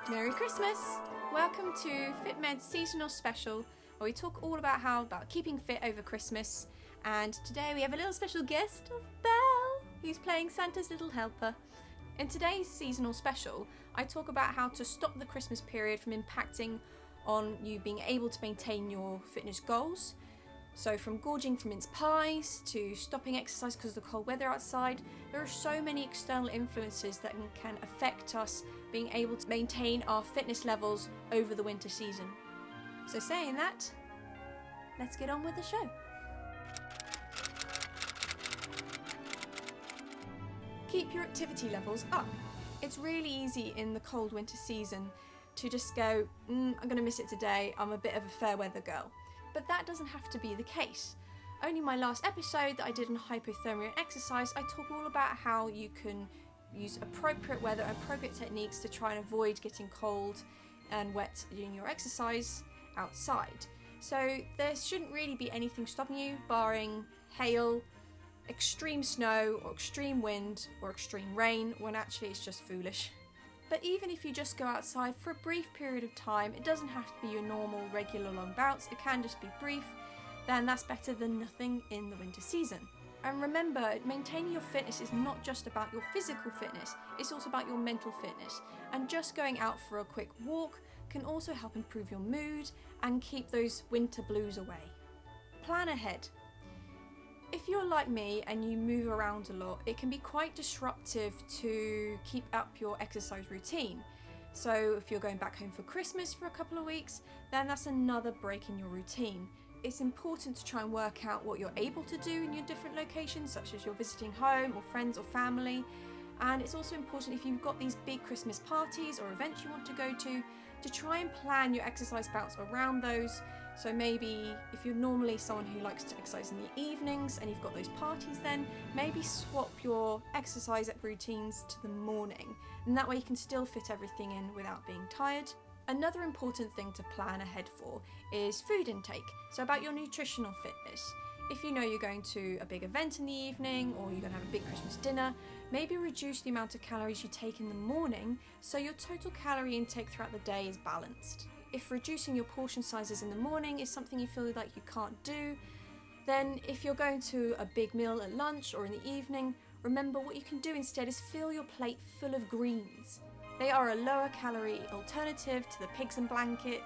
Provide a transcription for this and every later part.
Merry Christmas! Welcome to FitMed's seasonal special, where we talk all about keeping fit over Christmas. And today we have a little special guest of Belle, who's playing Santa's little helper. In today's seasonal special, I talk about how to stop the Christmas period from impacting on you being able to maintain your fitness goals. So from gorging from mince pies to stopping exercise because of the cold weather outside, there are so many external influences that can affect us being able to maintain our fitness levels over the winter season. So saying that, let's get on with the show. Keep your activity levels up. It's really easy in the cold winter season to just go, I'm going to miss it today, I'm a bit of a fair weather girl. But that doesn't have to be the case. Only my last episode that I did on hypothermia and exercise, I talk all about how you can use appropriate weather and appropriate techniques to try and avoid getting cold and wet during your exercise outside. So there shouldn't really be anything stopping you, barring hail, extreme snow or extreme wind or extreme rain, when actually it's just foolish. But even if you just go outside for a brief period of time, it doesn't have to be your normal, regular long bouts, it can just be brief, then that's better than nothing in the winter season. And remember, maintaining your fitness is not just about your physical fitness, it's also about your mental fitness. And just going out for a quick walk can also help improve your mood and keep those winter blues away. Plan ahead. If you're like me and you move around a lot, it can be quite disruptive to keep up your exercise routine. So if you're going back home for Christmas for a couple of weeks, then that's another break in your routine. It's important to try and work out what you're able to do in your different locations, such as you're visiting home or friends or family. And it's also important, if you've got these big Christmas parties or events you want to go to try and plan your exercise bouts around those. So maybe if you're normally someone who likes to exercise in the evenings and you've got those parties, then maybe swap your exercise routines to the morning, and that way you can still fit everything in without being tired. Another important thing to plan ahead for is food intake, so about your nutritional fitness. If you know you're going to a big event in the evening or you're going to have a big Christmas dinner, maybe reduce the amount of calories you take in the morning so your total calorie intake throughout the day is balanced. If reducing your portion sizes in the morning is something you feel like you can't do, then if you're going to a big meal at lunch or in the evening, remember what you can do instead is fill your plate full of greens. They are a lower calorie alternative to the pigs and blankets,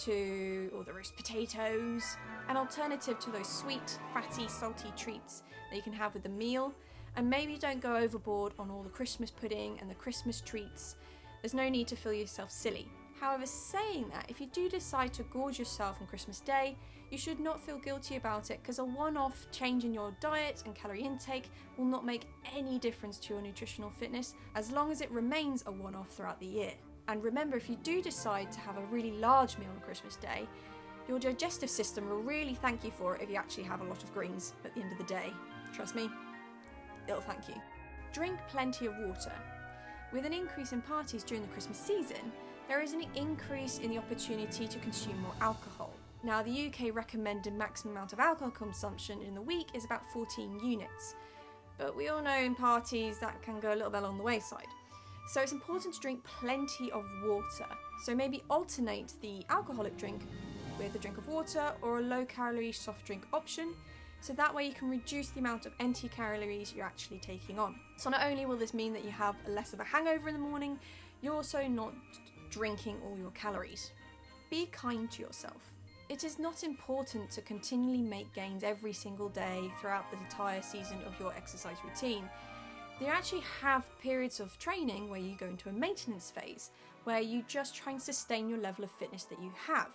or the roast potatoes, an alternative to those sweet, fatty, salty treats that you can have with the meal. And maybe don't go overboard on all the Christmas pudding and the Christmas treats. There's no need to feel yourself silly. However, saying that, if you do decide to gorge yourself on Christmas Day, you should not feel guilty about it, because a one-off change in your diet and calorie intake will not make any difference to your nutritional fitness as long as it remains a one-off throughout the year. And remember, if you do decide to have a really large meal on Christmas Day, your digestive system will really thank you for it if you actually have a lot of greens at the end of the day. Trust me, it'll thank you. Drink plenty of water. With an increase in parties during the Christmas season, there is an increase in the opportunity to consume more alcohol. Now, the UK recommended maximum amount of alcohol consumption in the week is about 14 units. But we all know in parties that can go a little bit along the wayside. So it's important to drink plenty of water. So maybe alternate the alcoholic drink with a drink of water or a low-calorie soft drink option. So that way you can reduce the amount of empty calories you're actually taking on. So not only will this mean that you have less of a hangover in the morning, you're also not drinking all your calories. Be kind to yourself. It is not important to continually make gains every single day throughout the entire season of your exercise routine. You actually have periods of training where you go into a maintenance phase, where you just try and sustain your level of fitness that you have.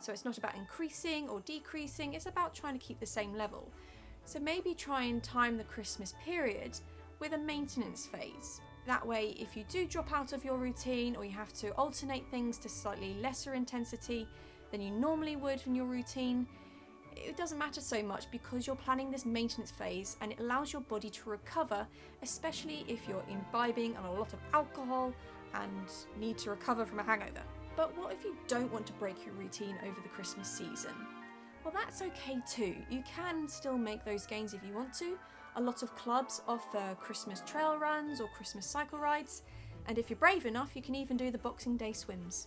So it's not about increasing or decreasing, it's about trying to keep the same level. So maybe try and time the Christmas period with a maintenance phase. That way, if you do drop out of your routine or you have to alternate things to slightly lesser intensity than you normally would in your routine, it doesn't matter so much because you're planning this maintenance phase and it allows your body to recover, especially if you're imbibing on a lot of alcohol and need to recover from a hangover. But what if you don't want to break your routine over the Christmas season? Well, that's okay too. You can still make those gains if you want to. A lot of clubs offer Christmas trail runs or Christmas cycle rides, And if you're brave enough, you can even do the Boxing Day swims.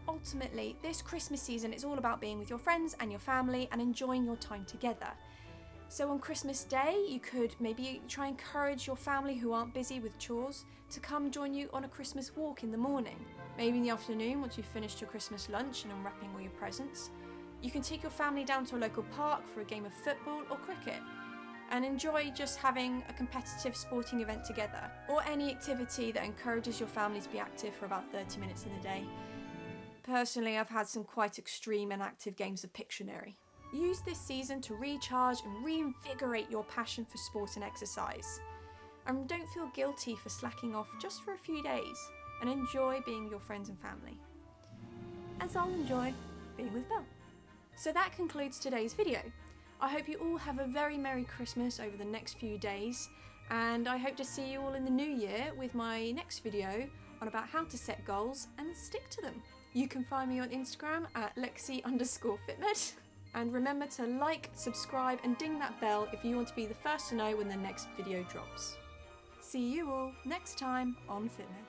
Ultimately, this Christmas season is all about being with your friends and your family and enjoying your time together. So on Christmas Day, you could maybe try and encourage your family who aren't busy with chores to come join you on a Christmas walk in the morning. Maybe in the afternoon, once you've finished your Christmas lunch and unwrapping all your presents, you can take your family down to a local park for a game of football or cricket and enjoy just having a competitive sporting event together, or any activity that encourages your family to be active for about 30 minutes in the day. Personally, I've had some quite extreme and active games of Pictionary. Use this season to recharge and reinvigorate your passion for sport and exercise. And don't feel guilty for slacking off just for a few days, and enjoy being with your friends and family. As I'll enjoy being with Belle. So that concludes today's video. I hope you all have a very Merry Christmas over the next few days, and I hope to see you all in the new year with my next video on about how to set goals and stick to them. You can find me on Instagram at Lexi_Fitmed. And remember to like, subscribe and ding that bell if you want to be the first to know when the next video drops. See you all next time on FitMed.